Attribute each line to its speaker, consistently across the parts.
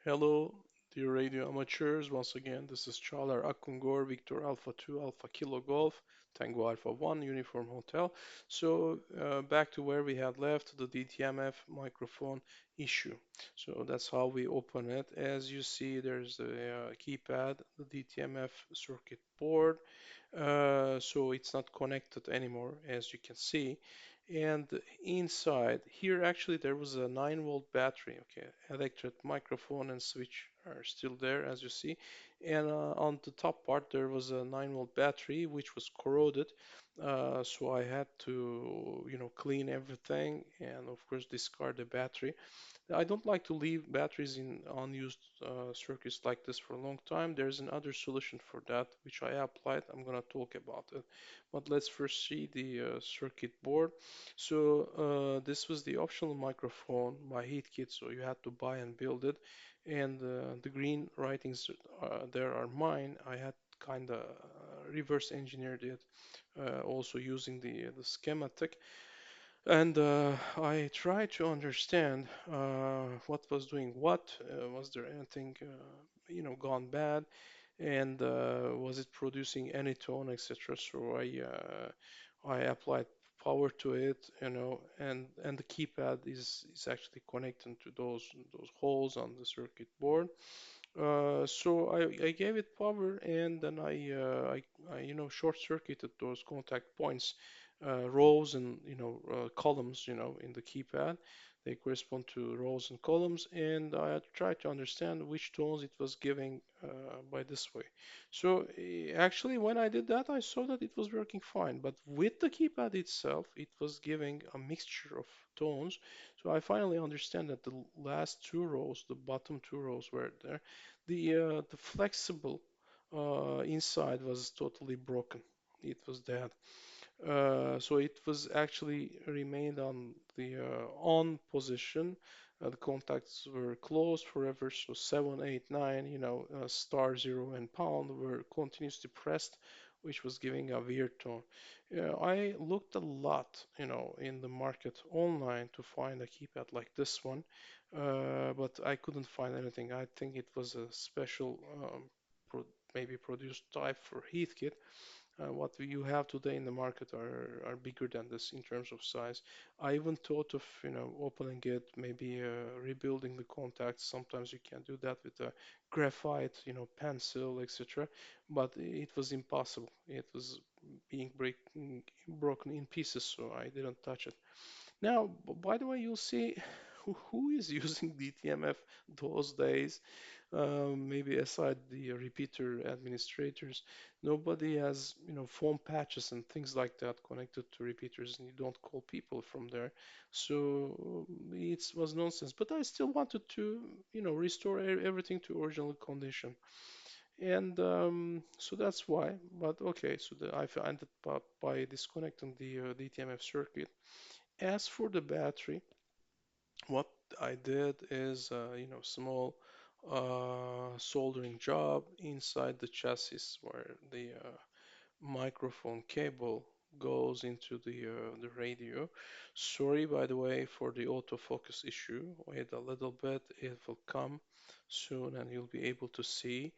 Speaker 1: Hello, dear radio amateurs. Once again, this is Çağlar Akungor, Victor Alpha 2, Alpha Kilo Golf, Tango Alpha 1, Uniform Hotel. Back to where we had left, the DTMF microphone issue. So, that's how we open it. As you see, there's a keypad, the DTMF circuit board. So, it's not connected anymore, as you can see. And inside here, actually, there was a 9-volt battery. Okay, electret microphone and switch are still there, as you see. And on the top part, there was a 9-volt battery which was corroded. So I had to, clean everything and, of course, discard the battery. I don't like to leave batteries in unused circuits like this for a long time. There's another solution for that, which I applied. I'm going to talk about it. But let's first see the circuit board. This was the optional microphone by Heathkit, so you had to buy and build it. And the green writings there are mine. I had kind of reverse engineered it, also using the schematic. And I tried to understand what was doing what. Was there anything, gone bad? And was it producing any tone, etc. So I applied power to it, and the keypad is actually connected to those holes on the circuit board. So I gave it power, and then I short circuited those contact points, rows and columns, in the keypad. They correspond to rows and columns, and I tried to understand which tones it was giving by this way. Actually, when I did that, I saw that it was working fine. But with the keypad itself, it was giving a mixture of tones. So I finally understand that the last two rows, the bottom two rows were there. The flexible inside was totally broken. It was dead. So it was actually remained on the on position. The contacts were closed forever. So 7, 8, 9, star, zero, and pound were continuously pressed, which was giving a weird tone. I looked a lot, in the market online to find a keypad like this one, but I couldn't find anything. I think it was a special, pro maybe produced type for Heathkit. What you have today in the market are bigger than this in terms of size. I even thought of, opening it, maybe rebuilding the contacts. Sometimes you can do that with a graphite, pencil, etc. But it was impossible. It was broken in pieces, so I didn't touch it. Now, by the way, you'll see who is using DTMF those days. Maybe aside the repeater administrators, nobody has, phone patches and things like that connected to repeaters, and you don't call people from there. So it was nonsense. But I still wanted to, restore everything to original condition. And so that's why. But okay, so I ended up by disconnecting the DTMF circuit. As for the battery, what I did is, small soldering job inside the chassis where the microphone cable goes into the radio. Sorry, by the way, for the autofocus issue. Wait a little bit, it will come soon and you'll be able to see.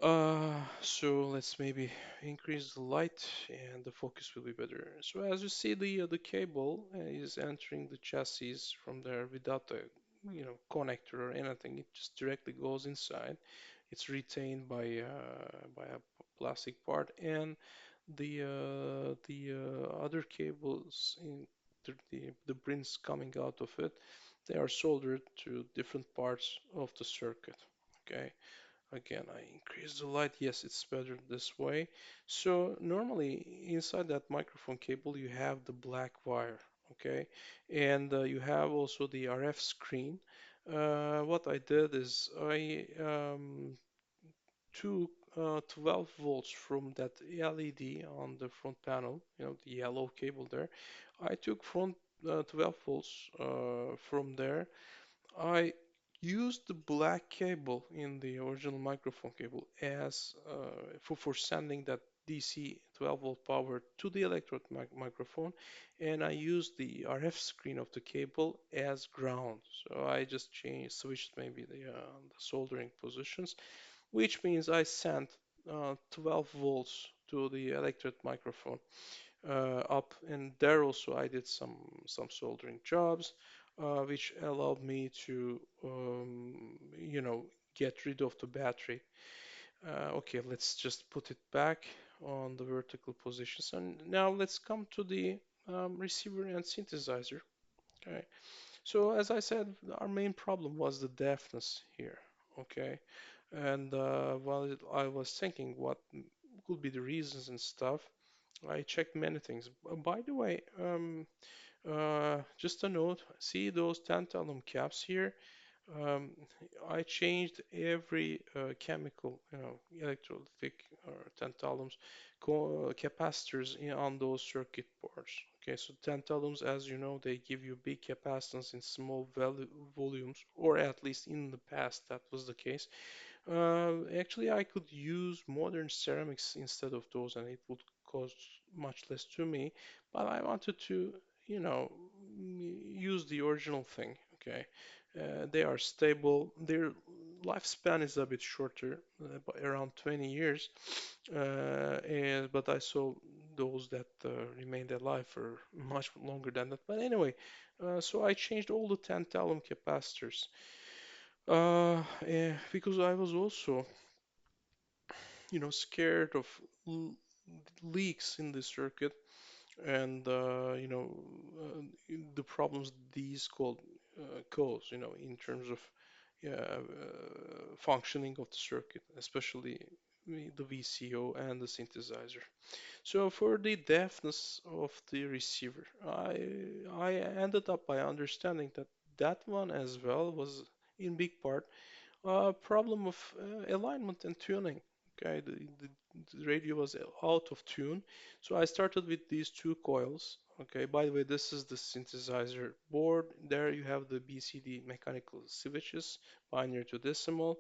Speaker 1: So let's maybe increase the light and the focus will be better. So as you see, the cable is entering the chassis from there without a connector or anything. It just directly goes inside. It's retained by a plastic part, and the other cables in the pins coming out of it, they are soldered to different parts of the circuit. Okay. Again, I increase the light. Yes, it's better this way. So normally inside that microphone cable, you have the black wire, okay? And you have also the RF screen. What I did is I took 12 volts from that LED on the front panel, the yellow cable there. I took front 12 volts from there. I used the black cable in the original microphone cable as for sending that DC 12 volt power to the electrode microphone, and I used the RF screen of the cable as ground. So I just switched maybe the soldering positions, which means I sent 12 volts to the electrode microphone up, and there also I did some soldering jobs, which allowed me to get rid of the battery. Okay, let's just put it back on the vertical positions, and now let's come to the receiver and synthesizer. Okay, so as I said, our main problem was the deafness here. Okay, and while I was thinking what could be the reasons and stuff, I checked many things. By the way, just a note, see those tantalum caps here? Um, I changed every chemical, electrolytic or tantalums capacitors on those circuit boards. Okay, so tantalums, as you know, they give you big capacitance in small volumes, or at least in the past that was the case. Actually, I could use modern ceramics instead of those, and it would cost much less to me. But I wanted to, you know, use the original thing. Okay, they are stable. Their lifespan is a bit shorter, by around 20 years. But I saw those that remained alive for much longer than that. But anyway, so I changed all the tantalum capacitors. Because I was also, scared of l leaks in the circuit and, the problems these cause, in terms of functioning of the circuit, especially the VCO and the synthesizer. So for the deafness of the receiver, I ended up by understanding that that one as well was in big part problem of alignment and tuning. Okay, the radio was out of tune, so I started with these two coils. Okay, by the way, this is the synthesizer board. There you have the BCD mechanical switches, binary to decimal.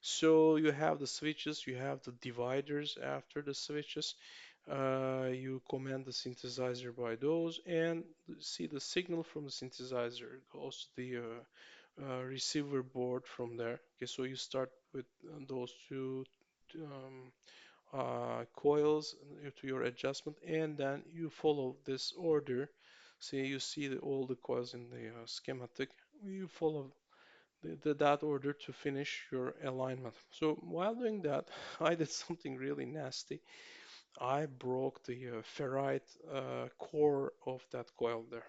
Speaker 1: So you have the switches, you have the dividers after the switches. You command the synthesizer by those, and see the signal from the synthesizer goes to the receiver board from there. Okay, so you start with those two um, coils to your adjustment, and then you follow this order. See, you see all the coils in the schematic. You follow that order to finish your alignment. So while doing that, I did something really nasty. I broke the ferrite core of that coil there.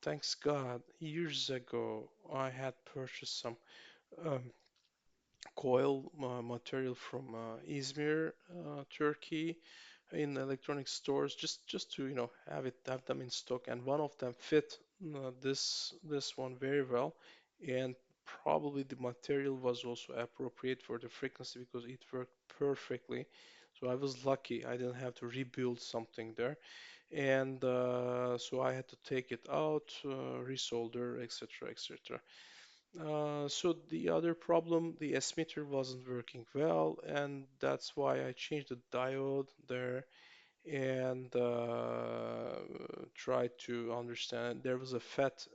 Speaker 1: Thanks God, years ago, I had purchased some um, coil material from Izmir, Turkey, in electronic stores, just to have them in stock, and one of them fit this one very well, and probably the material was also appropriate for the frequency because it worked perfectly. So I was lucky; I didn't have to rebuild something there, and so I had to take it out, resolder, etc., etc. So the other problem, the S meter wasn't working well, and that's why I changed the diode there and tried to understand. There was a FET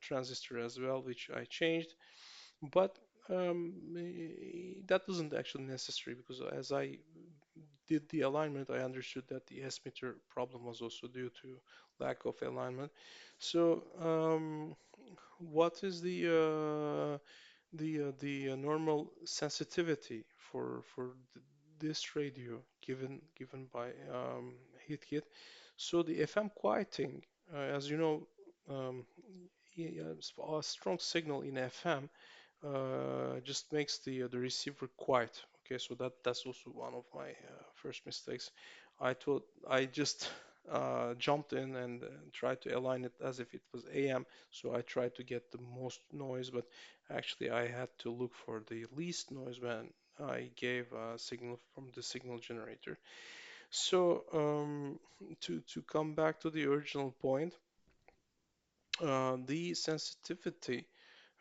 Speaker 1: transistor as well, which I changed, but that wasn't actually necessary because as I did the alignment, I understood that the S meter problem was also due to lack of alignment. So, what is the normal sensitivity for this radio given by Heathkit? So the FM quieting, as you know, um, a strong signal in FM just makes the receiver quiet. Okay, so that's also one of my first mistakes. I thought I just jumped in and tried to align it as if it was AM, so I tried to get the most noise, but actually I had to look for the least noise when I gave a signal from the signal generator. So to come back to the original point, the sensitivity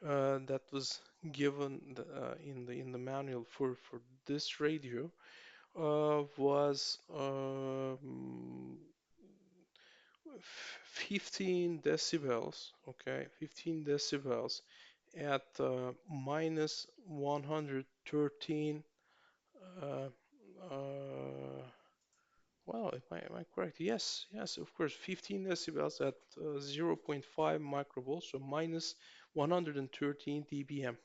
Speaker 1: that was given in the manual for this radio was 15 decibels, okay, 15 decibels at minus 113. Uh, uh, well, am I correct? Yes, yes, of course, 15 decibels at zero point 0.5 microvolts, so minus 113 dBm.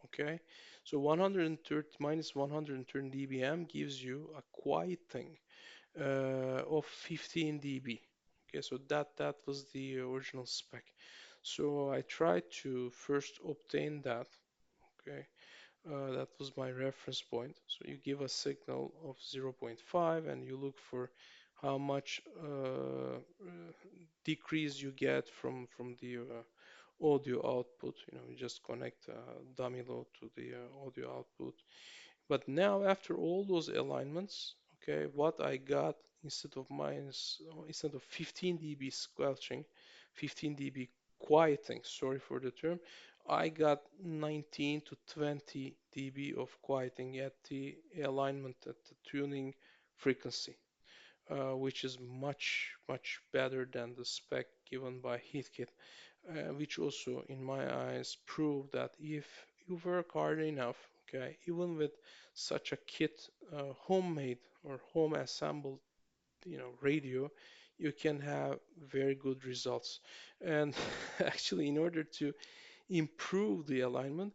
Speaker 1: Okay, so 130 minus 130 dBm gives you a quiet thing of 15 dB. Okay, so that was the original spec. So I tried to first obtain that. Okay, that was my reference point. So you give a signal of zero point 0.5 and you look for how much decrease you get from the audio output. You just connect a dummy load to the audio output. But now after all those alignments, okay, what I got instead of 15 dB squelching, 15 dB quieting, sorry for the term, I got 19 to 20 dB of quieting at the alignment at the tuning frequency, which is much, much better than the spec given by Heathkit, which also, in my eyes, prove that if you work hard enough, okay, even with such a kit, homemade or home assembled, radio, you can have very good results. And actually, in order to improve the alignment,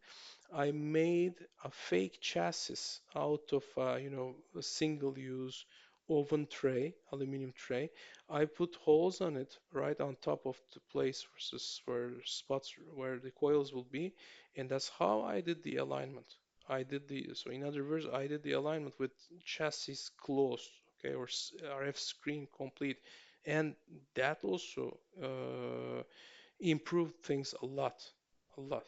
Speaker 1: I made a fake chassis out of, a single-use oven tray, aluminum tray. I put holes on it right on top of the place where spots where the coils will be, and that's how I did the alignment. So in other words, I did the alignment with chassis closed, okay, or RF screen complete, and that also improved things a lot, a lot.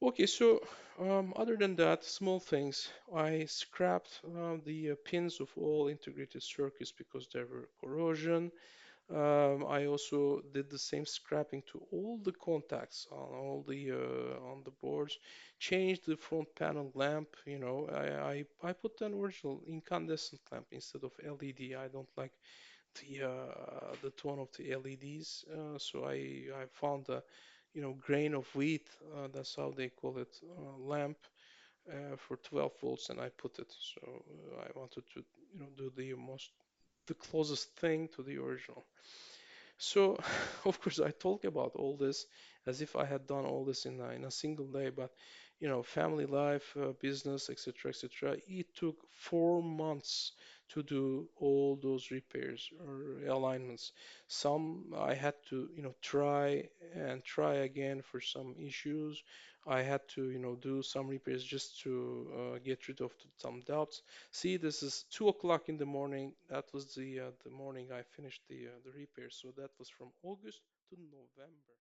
Speaker 1: Okay, so other than that, small things. I scrapped the pins of all integrated circuits because there were corrosion. I also did the same scrapping to all the contacts on the boards. Changed the front panel lamp. I put an original incandescent lamp instead of LED. I don't like the tone of the LEDs. So I found a grain of wheat. That's how they call it, lamp for 12 volts, and I put it. So I wanted to do the closest thing to the original. So, of course, I talk about all this as if I had done all this in a single day, but family life, business, etc., etc. It took 4 months to do all those repairs or alignments. Some I had to, try and try again for some issues. I had to, do some repairs just to get rid of some doubts. See, this is 2 o'clock in the morning. That was the morning I finished the repair. So that was from August to November.